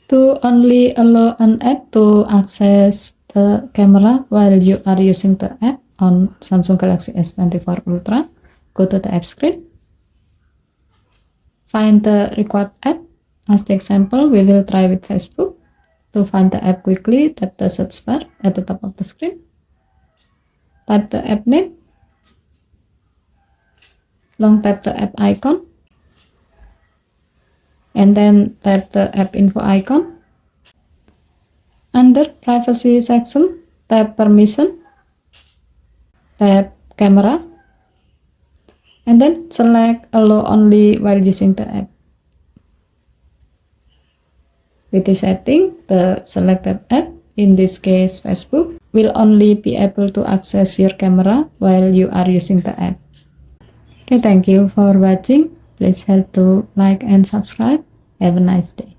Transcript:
To only allow an app to access the camera while you are using the app on Samsung Galaxy S24 Ultra, go to the app screen. Find the required app. As the example, we will try with Facebook. To find the app quickly, tap the search bar at the top of the screen. Type the app name. Long tap the app icon. And then tap the app info icon. Under privacy section, tap permission, tap camera, and then select allow only while using the app. With this setting, the selected app, in this case Facebook, will only be able to access your camera while you are using the app. Okay, thank you for watching. Please help to like and subscribe. Have a nice day.